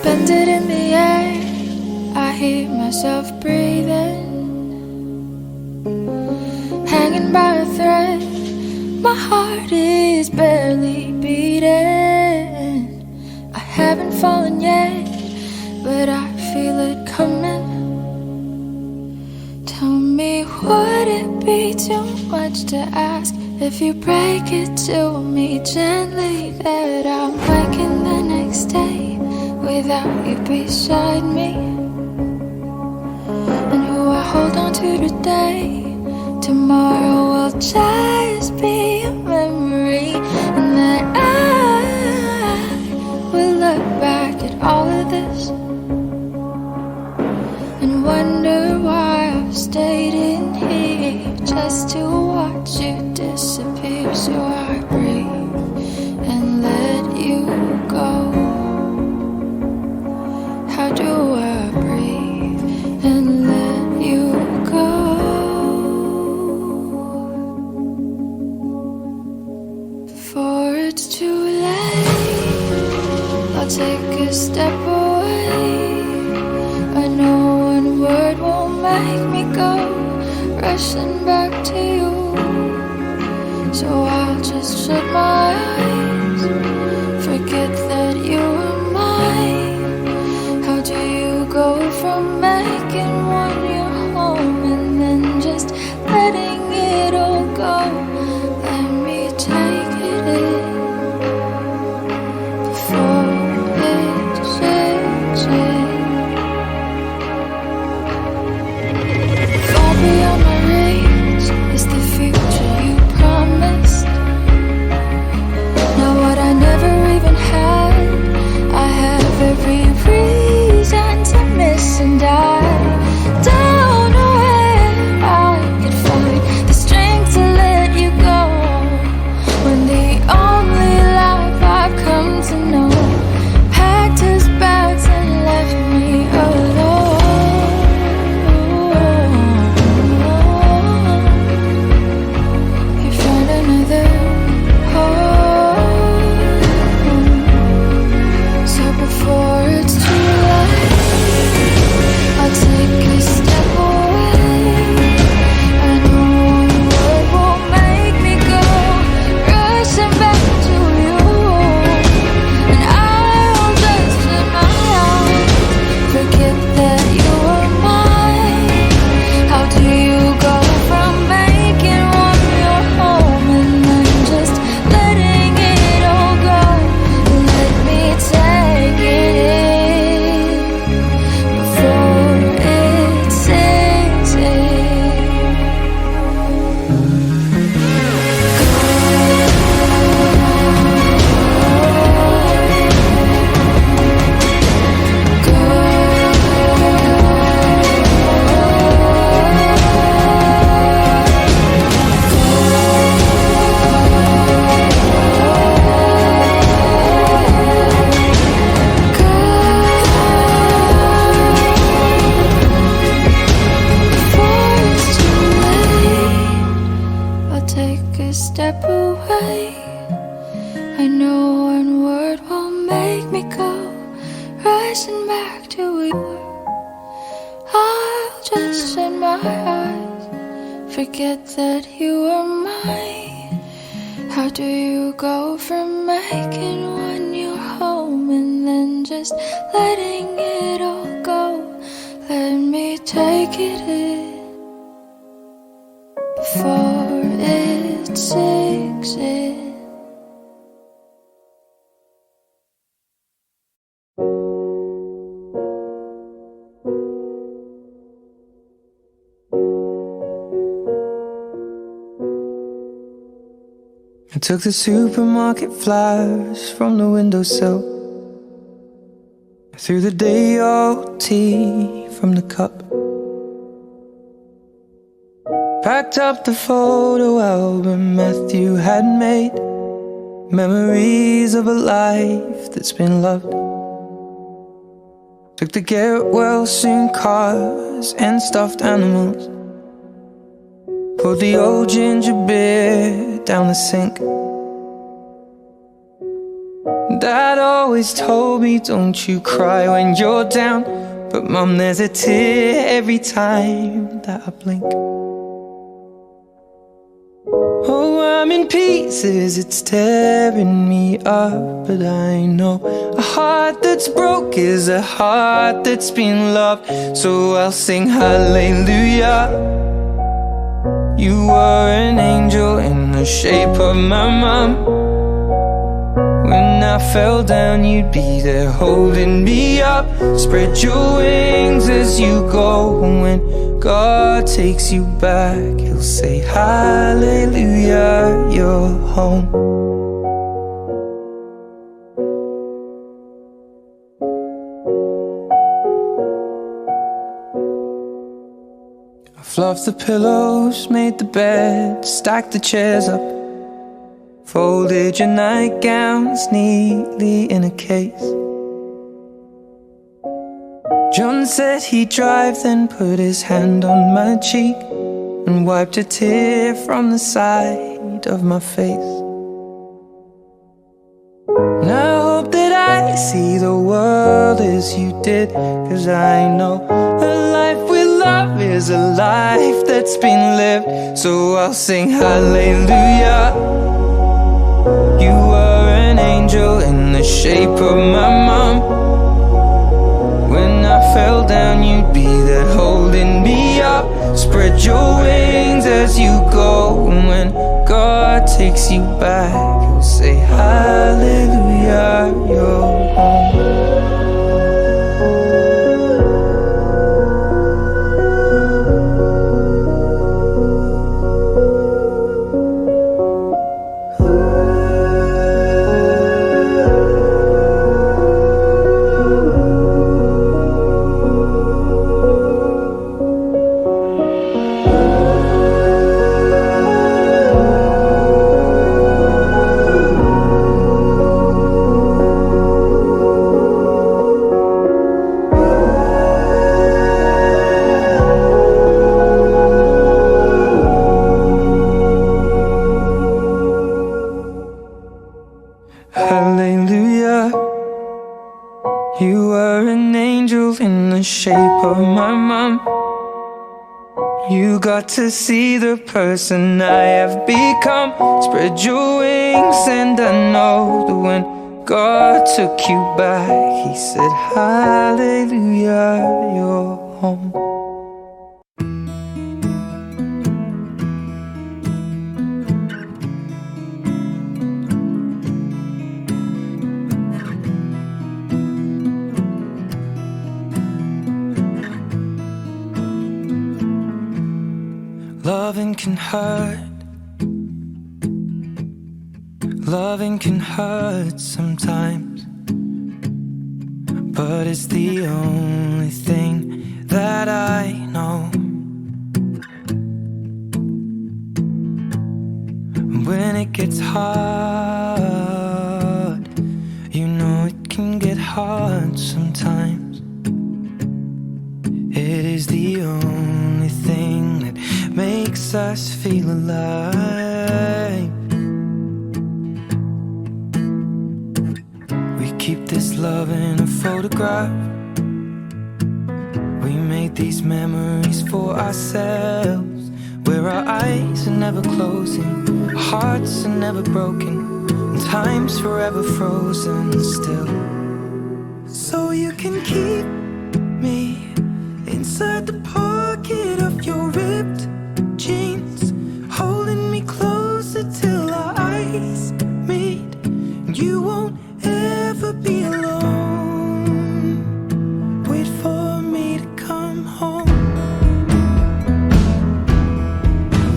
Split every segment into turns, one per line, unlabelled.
suspended in the air. I hear myself breathing, hanging by a thread. My heart is barely beating. I haven't fallen yet, but I feel it coming. Tell me, would it be too much to ask if you break it to me gently that I'm waking the next day without you beside me? And who I hold on to today, tomorrow will just be a memory. And that I will look back at all of this and wonder why I've stayed in here just to watch you disappear. So I breathe and let you go. How do I breathe and let you go? Before it's too late, I'll take a step away. I know one word won't make me go rushing back to you. So I'll just shut my eyes, forget that you were mine. How do you go from making one your home and then just letting it all go? Let me take it in before it changes. Far beyond my reach is the future you promised. Now what I never even had, I have every reason to miss. And I don't know where I could find the strength to let you go, when the only life I've come to know packed his bags and left me alone. You found another home. So before it's too late, I'll take a step away. I know one word won't make me go rushing back to you. And I'll just shut my eyes, forget that you were mine. How do you go from making one your home and then just letting it all go? Let me take it in before it sinks in. Before it's too late, I'll take a step away. I know one word won't make me go rushing back to you. I'll just shut my eyes, forget that you were mine. How do you go from making one your home and then just letting it all go? Let me take it in before it sinks in.
I took the supermarket flyers from the windowsill. I threw the day old tea from the cup. Packed up the photo album Matthew had made, memories of a life that's been loved. Took the get well soon cars and stuffed animals, pulled the old ginger beer down the sink. Dad always told me, don't you cry when you're down. But Mum, there's a tear every time that I blink. Oh, I'm in pieces, it's tearing me up. But I know a heart that's broke is a heart that's been loved. So I'll sing hallelujah. You were an angel in the shape of my mum. When I fell down, you'd be there holding me up. Spread your wings as you go. And when God takes you back, He'll say hallelujah, you're home. I fluffed the pillows, made the bed, stacked the chairs up, folded your nightgowns neatly in a case. John said he'd drive, then put his hand on my cheek and wiped a tear from the side of my face. And I hope that I see the world as you did, 'cause I know a life with love is a life that's been lived. So I'll sing hallelujah. You were an angel in the shape of my mum. When I fell down, you'd be there holding me up. Spread your wings as you go. And when God takes you back, He'll say hallelujah, you're home. Hallelujah. You were an angel in the shape of my mum. You got to see the person I have become. Spread your wings and I know that when God took you back, He said hallelujah, you're home. Loving can hurt. Loving can hurt sometimes, but it's the only thing that I know. When it gets hard, you know it can get hard sometimes. It is the only thing that makes us feel alive. We keep this love in a photograph. We made these memories for ourselves, where our eyes are never closing, our hearts are never broken, and time's forever frozen still. So you can keep me inside the pocket of your ripped jeans, holding me closer till our eyes meet. You won't ever be alone. Wait for me to come home.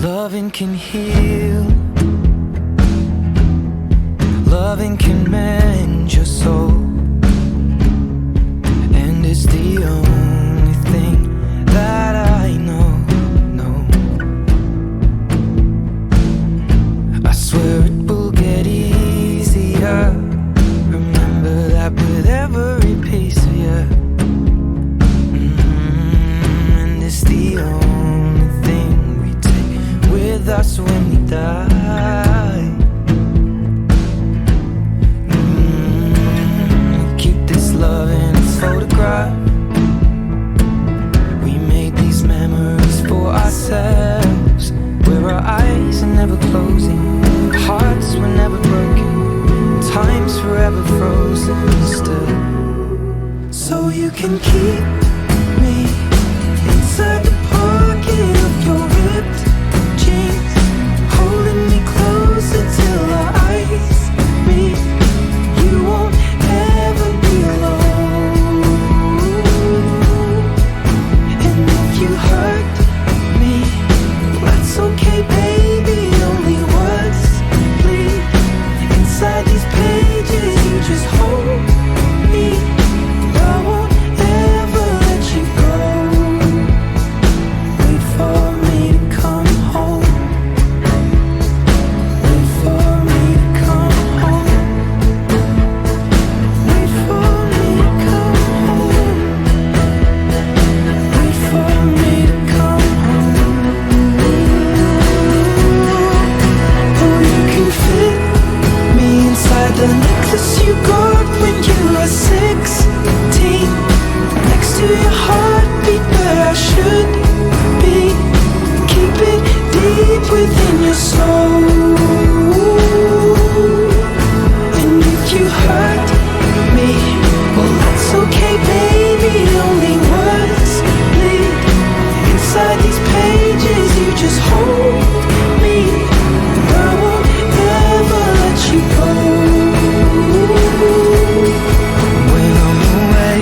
Loving can heal. Loving can mend your soul. And it's the only thing that I know. I swear it will get easier. Remember that with every piece of you. And it's the only thing we take with us when we die. can keep me inside the pocket of your ripped jeans, holding me closer till our eyes meet. You won't ever be alone. And if you hurt me, that's okay, baby. Only words bleed inside these pages. You just hold me. I won't ever let you go. Wait for me to come home. Wait for me to come home. Wait for me to come home. Wait for me to come home. Oh, you can fit me inside the necklace you got when you were 16, next to your heartbeat where I should be. Keep it deep within your soul. And if you hurt me, well, that's okay, baby. Only words bleed inside these pages. You just hold me. I won't ever let you go. When I'm away,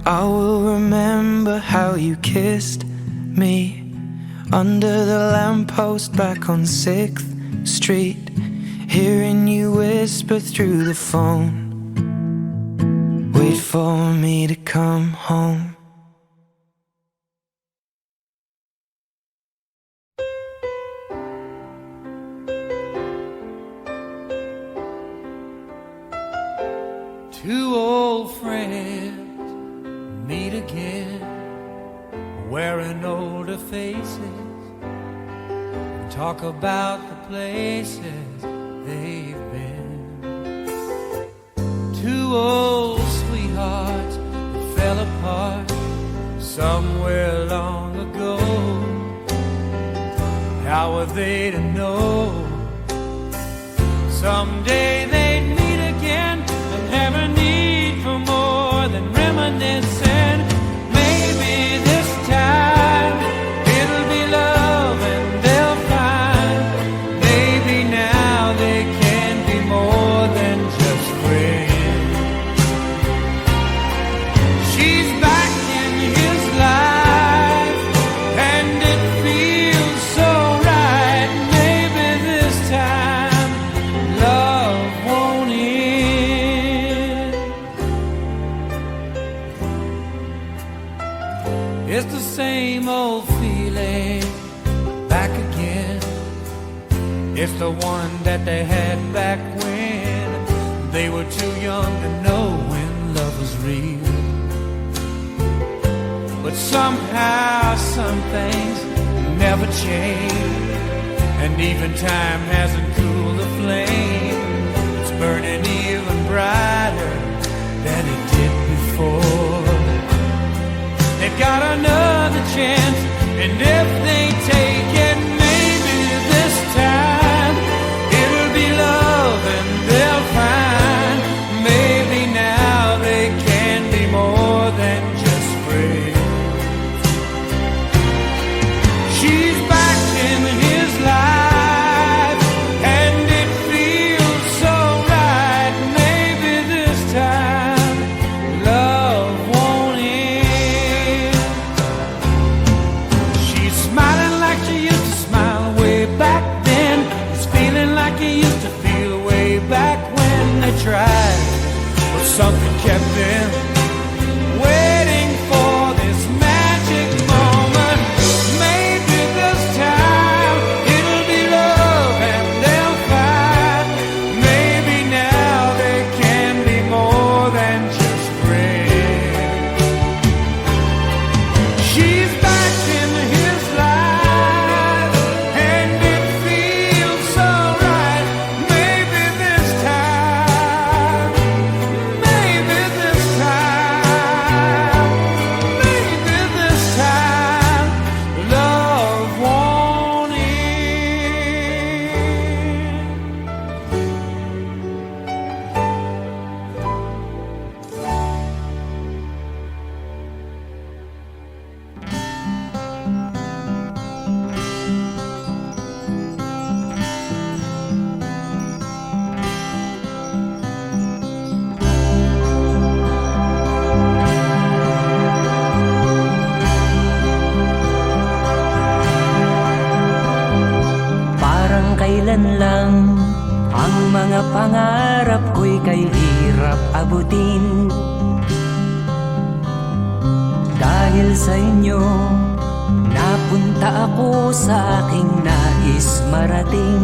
I will remember how you kissed me under the lamppost back on 6th Street, hearing you whisper through the phone, wait for me to come home.
Two old friends meet again, wearing older faces, and talk about the places they've been. Two old sweethearts that fell apart somewhere long ago. How were they to know someday they'd meet again and have a need for more than reminiscing? Maybe this time it'll be love and they'll find maybe now they can be more than just friends. She's back in his life and it feels so right. Maybe this time love won't end. It's the same old feeling back again. It's the one that they had back when they were too young to know when love was real. But somehow some things never change, and even time hasn't cooled the flame. It's burning even brighter than it did before. They've got another chance, and if they take it, maybe this time it'll be love and they'll find maybe now they can be more than just friends. She's back in his life and
kailan lang ang mga pangarap ko'y kay hirap abutin. Dahil sa inyo, napunta ako sa aking nais marating.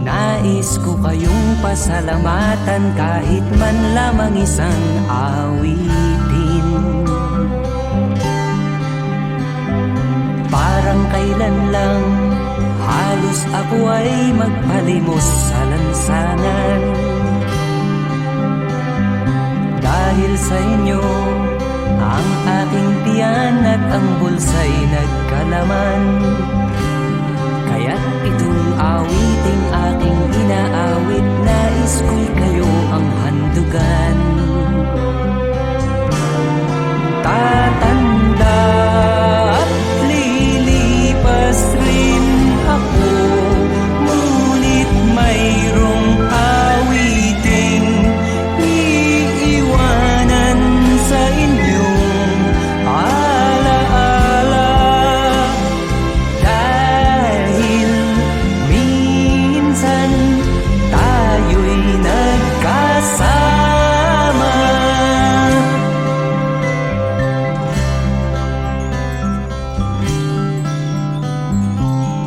Nais ko kayong pasalamatan kahit man lamang isang awitin. Parang kailan lang halos ako ay magpalimos sa lansangan. Dahil sa inyo, ang aking tiyan at ang bulsa'y nagkalaman. Kaya't itong awiting aking inaawit, nais ko'y kayo ang handugan. Tatanda at lilipas rin ako, ngunit mayroong awiting iiwanan sa inyong alaala. Dahil minsan tayo'y nagkasama.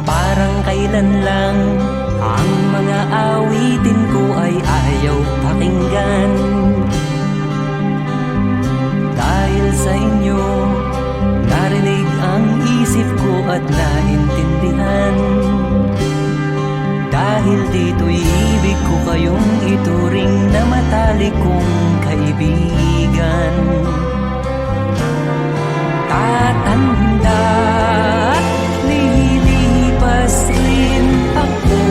Parang kailan lang ang mga awitin ko ay ayaw pakinggan. Dahil sa inyo, narinig ang isip ko at naintindihan. Dahil dito'y ibig ko kayong ituring na matalik kong kaibigan. Tatanda at lilipas rin ako,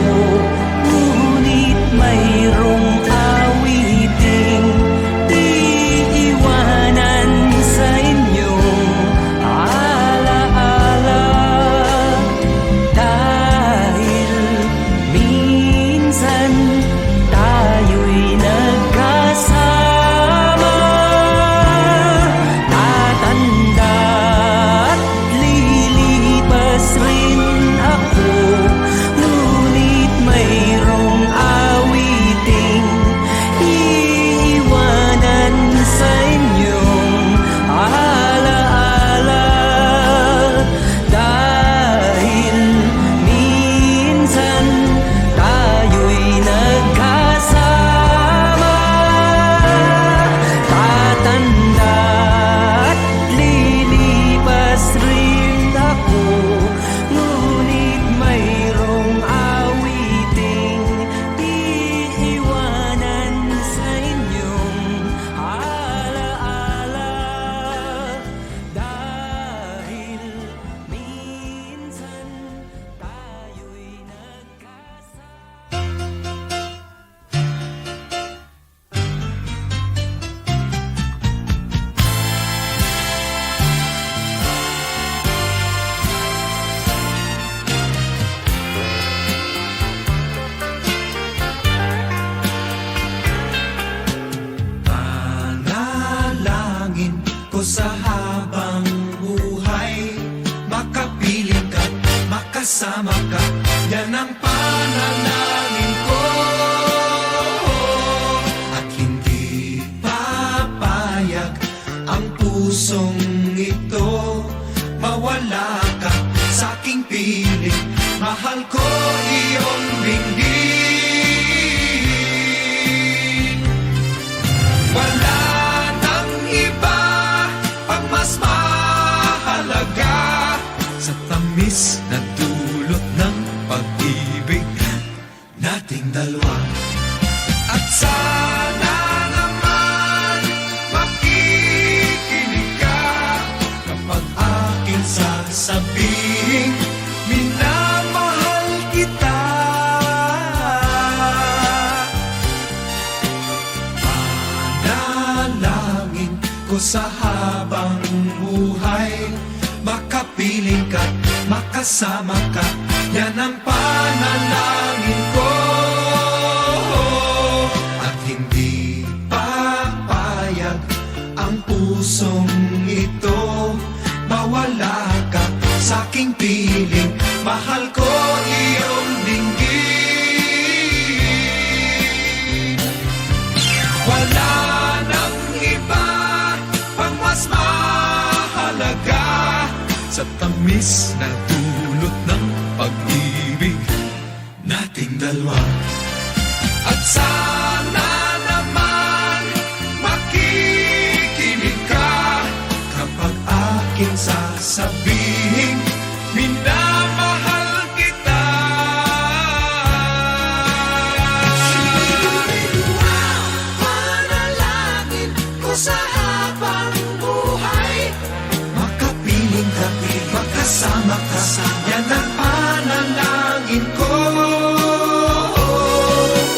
ngunit mayroong awiting iiwanan sa inyong alaala. Dahil minsan tayo'y nagkasama. Tatanda at lilipas rin ako, ngunit mayroong awiting iiwanan sa inyong alaala. Dahil minsan tayo'y nagkasama. Tatanda at lilipas rin ako, ngunit mayroong awiting iiwanan sa inyong alaala. Dahil minsan tayo'y nagkasama.
Panalangin ko sa habang buhay, makapiling ka, makasama ka, yan ang panalangin ko. At hindi papayag ang pusong ito, mawala ka sa aking piling, mahal ko iyong dinggin. Wala nang iba pang mas mahalaga sa tamis na dulot ng pag-ibig nating dalawa. At sana naman makikinig ka kapag aking sasabihin, minamahal kita. Panalangin ko sa habang buhay, makapiling ka, makasama ka, yan ang panalangin ko. At hindi papayag ang pusong ito, mawala ka sa aking piling, mahal ko iyong
matamis na dulot ng pag-ibig nating dalawa. At sana naman makikinig ka kapag aking sasabihin minamahal kita. Panalangin ko sa habang buhay, makapiling ka, makasama ka, yan ang panalangin ko.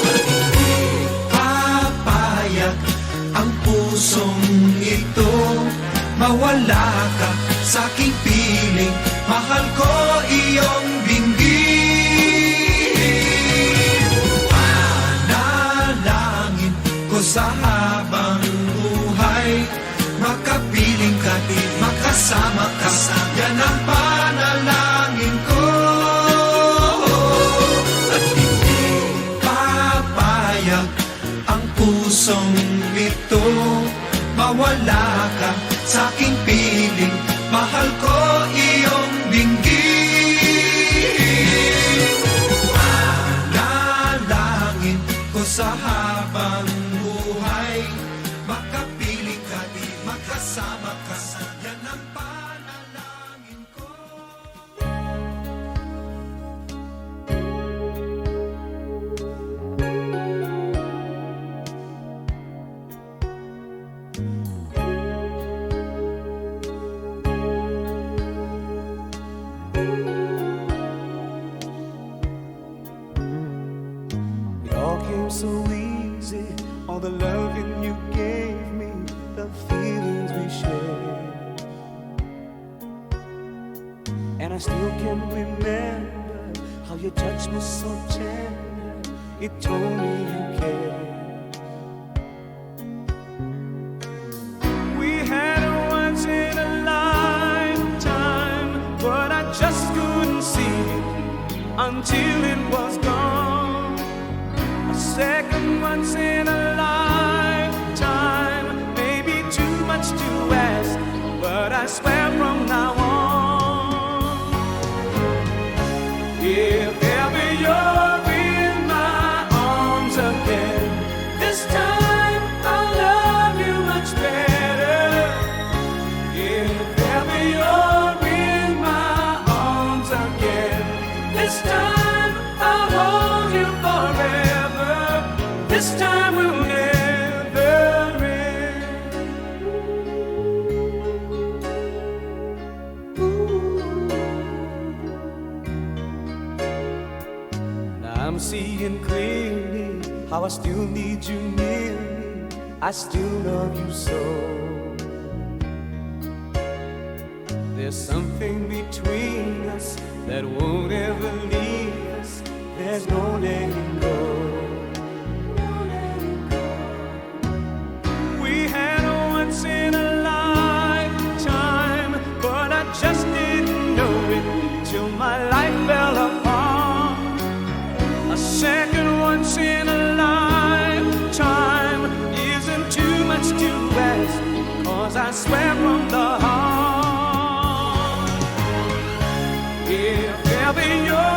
At hindi papayag ang pusong ito mawala ka sa aking piling, mahal ko iyong dinggin. Panalangin ko sa habang buhay, makapiling ka, makasama ka, yan ang panalangin ko. At hindi papayag ang pusong ito mawala ka sa aking piling, mahal ko iyong dinggin. Panalangin ko sa habang buhay, makapiling ka, makasama ka, yan ang panalangin ko.
It all came so easy, all the loving you gave me, the feelings we shared. And I still can remember how your touch was so tender, it told me you cared. We had a once in a lifetime, but I just couldn't see it until it was gone. A second once in a lifetime, maybe too much to ask, but I swear from now on, if ever you're in my arms again, this time I'll love you much better. If ever you're in my arms again, this time I'll hold you forever. This time will never end. Now I'm seeing clearly how I still need you near me. I still love you so. There's something between us that won't ever leave us. There's no letting go. We had a once in a lifetime, but I just didn't know it till my life fell apart. A second once in a lifetime isn't too much to ask, 'cause I swear from the heart, if ever you're